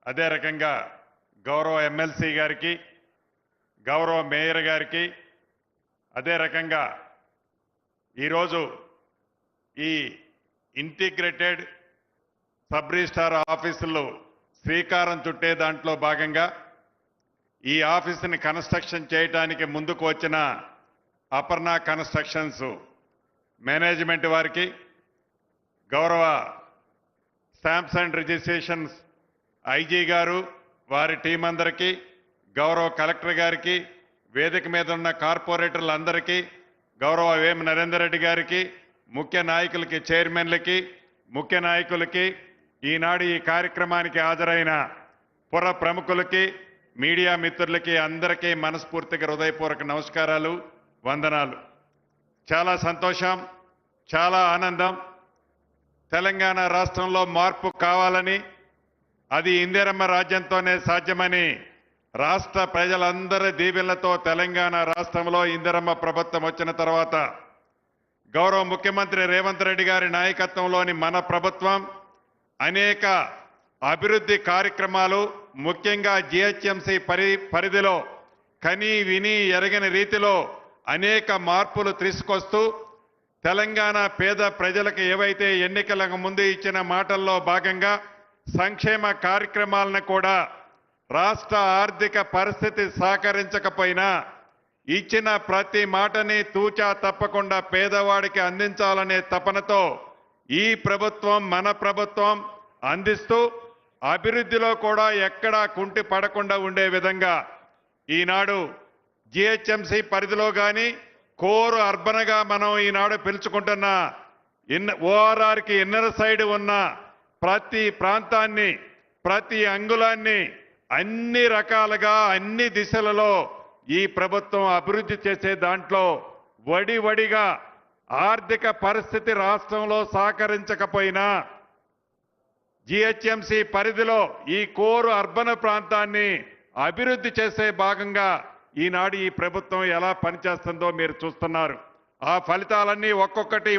అదే రకంగా గౌరవ ఎమ్మెల్సీ గారికి, గౌరవ మేయర్ గారికి, అదే రకంగా ఈరోజు ఈ ఇంటిగ్రేటెడ్ సబ్ రిజిస్ట్రార్ ఆఫీసులు శ్రీకారం చుట్టే దాంట్లో భాగంగా ఈ ఆఫీసుని కన్స్ట్రక్షన్ చేయడానికి ముందుకు వచ్చిన అపర్ణ కన్స్ట్రక్షన్స్ మేనేజ్మెంట్ వారికి, గౌరవ స్టాంప్స్ అండ్ రిజిస్ట్రేషన్స్ ఐజీ గారు వారి టీం అందరికీ, గౌరవ కలెక్టర్ గారికి, వేదిక మీద ఉన్న కార్పొరేటర్లందరికీ, గౌరవ వేమ నరేందర్ రెడ్డి గారికి, ముఖ్య నాయకులకి, చైర్మన్లకి, ముఖ్య నాయకులకి, ఈనాడు ఈ కార్యక్రమానికి హాజరైన పుర ప్రముఖులకి, మీడియా మిత్రులకి అందరికీ మనస్ఫూర్తిగా హృదయపూర్వక నమస్కారాలు, వందనాలు. చాలా సంతోషం, చాలా ఆనందం. తెలంగాణ రాష్ట్రంలో మార్పు కావాలని, అది ఇందిరమ్మ రాజ్యంతోనే సాధ్యమని రాష్ట్ర ప్రజలందరి దీవెనలతో తెలంగాణ రాష్ట్రంలో ఇందిరమ్మ ప్రభుత్వం వచ్చిన తర్వాత గౌరవ ముఖ్యమంత్రి రేవంత్ రెడ్డి గారి నాయకత్వంలోని మన ప్రభుత్వం అనేక అభివృద్ధి కార్యక్రమాలు, ముఖ్యంగా జిహెచ్ఎంసీ పరిధిలో కని విని ఎరగని రీతిలో అనేక మార్పులు తీసుకొస్తూ తెలంగాణ పేద ప్రజలకు ఏవైతే ఎన్నికలకు ముందు ఇచ్చిన మాటల్లో భాగంగా సంక్షేమ కార్యక్రమాలను కూడా రాష్ట్ర ఆర్థిక పరిస్థితి సహకరించకపోయినా ఇచ్చిన ప్రతి మాటని తూచా తప్పకుండా పేదవాడికి అందించాలనే తపనతో ఈ ప్రభుత్వం, మన ప్రభుత్వం అందిస్తూ అభివృద్ధిలో కూడా ఎక్కడా కుంటి పడకుండా ఉండే విధంగా ఈనాడు జిహెచ్ఎంసీ పరిధిలో కానీ కోర్ అర్బన్గా మనం ఈనాడు పిలుచుకుంటున్న ఓఆర్ఆర్కి ఇన్నర్ సైడ్ ఉన్న ప్రతి ప్రాంతాన్ని, ప్రతి అంగుళాన్ని అన్ని రకాలుగా అన్ని దిశలలో ఈ ప్రభుత్వం అభివృద్ధి చేసే దాంట్లో వడివడిగా ఆర్థిక పరిస్థితి రాష్ట్రంలో సహకరించకపోయినా జిహెచ్ఎంసీ పరిధిలో ఈ కోరు అర్బన్ ప్రాంతాన్ని అభివృద్ధి చేసే భాగంగా ఈనాడు ఈ ప్రభుత్వం ఎలా పనిచేస్తుందో మీరు చూస్తున్నారు. ఆ ఫలితాలన్నీ ఒక్కొక్కటి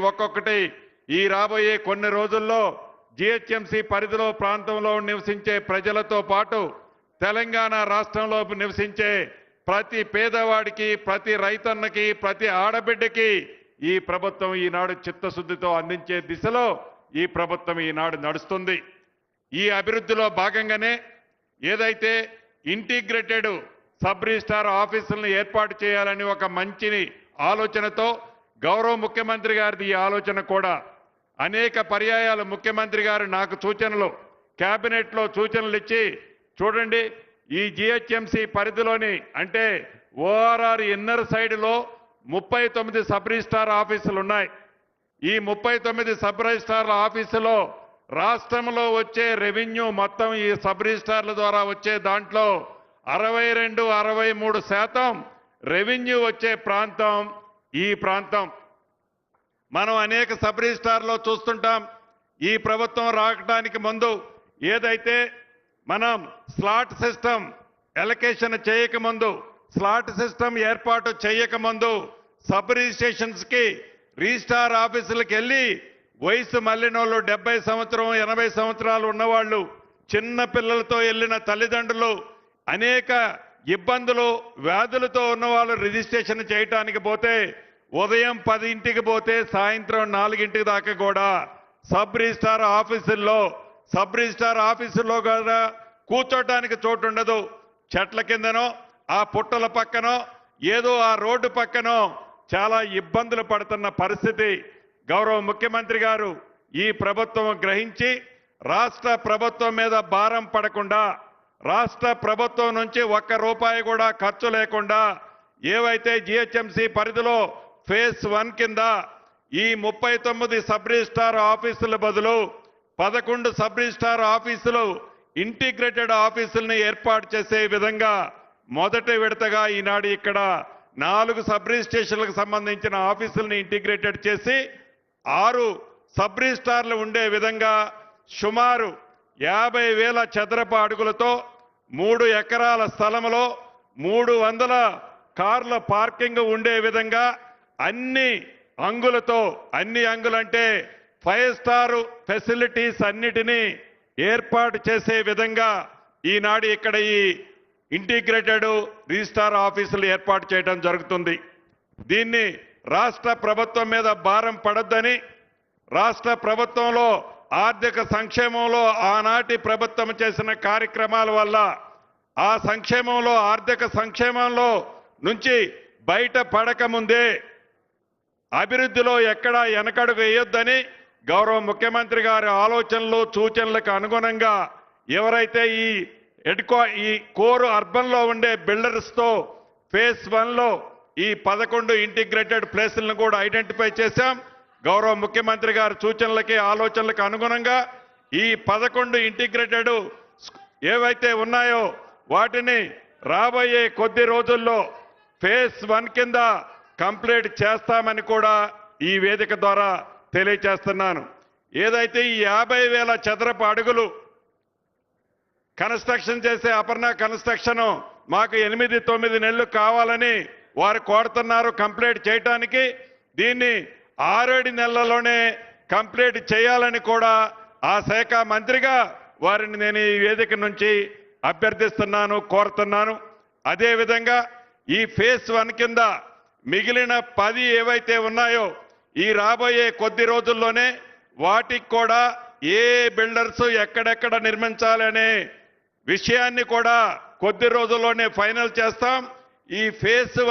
ఈ రాబోయే కొన్ని రోజుల్లో జిహెచ్ఎంసీ పరిధిలో ప్రాంతంలో నివసించే ప్రజలతో పాటు తెలంగాణ రాష్ట్రంలో నివసించే ప్రతి పేదవాడికి, ప్రతి రైతన్నకి, ప్రతి ఆడబిడ్డకి ఈ ప్రభుత్వం ఈనాడు చిత్తశుద్ధితో అందించే దిశలో ఈ ప్రభుత్వం ఈనాడు నడుస్తుంది. ఈ అభివృద్ధిలో భాగంగానే ఏదైతే ఇంటిగ్రేటెడ్ సబ్ రిజిస్ట్రార్ ఆఫీసులను ఏర్పాటు చేయాలని ఒక మంచి ఆలోచనతో గౌరవ ముఖ్యమంత్రి గారిది ఈ ఆలోచన కూడా అనేక పర్యాయాలు ముఖ్యమంత్రి గారు నాకు సూచనలు, కేబినెట్లో సూచనలు ఇచ్చి చూడండి ఈ జిహెచ్ఎంసీ పరిధిలోని అంటే ఓఆర్ఆర్ ఇన్నర్ సైడ్లో 39 సబ్ రిజిస్ట్రార్ ఆఫీసులు ఉన్నాయి. ఈ 39 సబ్ రిజిస్ట్రార్ల ఆఫీసులో రాష్ట్రంలో వచ్చే రెవెన్యూ మొత్తం ఈ సబ్ రిజిస్ట్రార్ల ద్వారా వచ్చే దాంట్లో 62-63% రెవెన్యూ వచ్చే ప్రాంతం ఈ ప్రాంతం. మనం అనేక సబ్ రిజిస్ట్రార్లో చూస్తుంటాం. ఈ ప్రభుత్వం రావడానికి ముందు ఏదైతే మనం స్లాట్ సిస్టమ్ ఎలకేషన్ చేయకముందు, స్లాట్ సిస్టమ్ ఏర్పాటు చేయకముందు సబ్ రిజిస్ట్రేషన్స్కి రిజిస్ట్రార్ ఆఫీసులకు వెళ్ళి వయసు మళ్ళినోళ్ళు 70 సంవత్సరం 80 సంవత్సరాలు ఉన్నవాళ్ళు, చిన్న పిల్లలతో వెళ్ళిన తల్లిదండ్రులు, అనేక ఇబ్బందులు వ్యాధులతో ఉన్నవాళ్ళు రిజిస్ట్రేషన్ చేయటానికి పోతే ఉదయం 10ంటికి పోతే సాయంత్రం 4ంటి దాకా కూడా సబ్ రిజిస్ట్రార్ ఆఫీసుల్లో కూడా కూర్చోటానికి చోటు ఉండదు. చెట్ల కిందనో ఆ పుట్టల పక్కనో ఏదో ఆ రోడ్డు పక్కనో చాలా ఇబ్బందులు పడుతున్న పరిస్థితి గౌరవ ముఖ్యమంత్రి గారు ఈ ప్రభుత్వం గ్రహించి రాష్ట్ర ప్రభుత్వం మీద భారం పడకుండా, రాష్ట్ర ప్రభుత్వం నుంచి ₹1 కూడా ఖర్చు లేకుండా ఏవైతే జిహెచ్ఎంసీ పరిధిలో ఫేజ్ 1 కింద ఈ 39 సబ్ రిజిస్ట్రార్ ఆఫీసుల బదులు 11 సబ్ రిజిస్ట్రార్ ఆఫీసులు ఇంటిగ్రేటెడ్ ఆఫీసుల్ని ఏర్పాటు చేసే విధంగా మొదటి విడతగా ఈనాడు ఇక్కడ 4 సబ్ రిజిస్ట్రేషన్లకు సంబంధించిన ఆఫీసుల్ని ఇంటిగ్రేటెడ్ చేసి 6 సబ్ రిజిస్ట్రార్లు ఉండే విధంగా సుమారు 50,000 చదరపు అడుగులతో 3 ఎకరాల స్థలంలో 300 కార్ల పార్కింగ్ ఉండే విధంగా అన్ని అంగులతో, అన్ని అంగులంటే 5 స్టార్ ఫెసిలిటీస్ అన్నిటినీ ఏర్పాటు చేసే విధంగా ఈనాడు ఇక్కడ ఈ ఇంటిగ్రేటెడ్ రిజిస్ట్రార్ ఆఫీసులు ఏర్పాటు చేయడం జరుగుతుంది. దీన్ని రాష్ట్ర ప్రభుత్వం మీద భారం పడొద్దని, రాష్ట్ర ప్రభుత్వంలో ఆర్థిక సంక్షేమంలో ఆనాటి ప్రభుత్వం చేసిన కార్యక్రమాల వల్ల ఆ సంక్షేమంలో ఆర్థిక సంక్షేమంలో నుంచి బయట పడకముందే అభివృద్ధిలో ఎక్కడా వెనకడుగు వేయొద్దని గౌరవ ముఖ్యమంత్రి గారి ఆలోచనలు సూచనలకు అనుగుణంగా ఎవరైతే ఈ కోర్ అర్బన్ లో ఉండే బిల్డర్స్ తో ఫేజ్ 1లో ఈ 11 ఇంటిగ్రేటెడ్ ప్లేసులను కూడా ఐడెంటిఫై చేశాం. గౌరవ ముఖ్యమంత్రి గారి సూచనలకి ఆలోచనలకు అనుగుణంగా ఈ 11 ఇంటిగ్రేటెడ్ ఏవైతే ఉన్నాయో వాటిని రాబోయే కొద్ది రోజుల్లో ఫేజ్ 1 కింద కంప్లీట్ చేస్తామని కూడా ఈ వేదిక ద్వారా తెలియజేస్తున్నాను. ఏదైతే ఈ 50,000 చదరపు అడుగులు కన్స్ట్రక్షన్ చేసే అపర్ణ కన్స్ట్రక్షన్ మాకు 8-9 నెలలు కావాలని వారు కోరుతున్నారు కంప్లీట్ చేయడానికి. దీన్ని 6-7 నెలల్లోనే కంప్లీట్ చేయాలని కూడా ఆ శాఖ మంత్రిగా వారిని నేను ఈ వేదిక నుంచి అభ్యర్థిస్తున్నాను, కోరుతున్నాను. అదేవిధంగా ఈ ఫేజ్ 1 కింద మిగిలిన 10 ఏవైతే ఉన్నాయో ఈ రాబోయే కొద్ది రోజుల్లోనే వాటికి కూడా ఏ బిల్డర్స్ ఎక్కడెక్కడ నిర్మించాలనే విషయాన్ని కూడా కొద్ది రోజుల్లోనే ఫైనల్ చేస్తాం. ఈ ఫేజ్ 1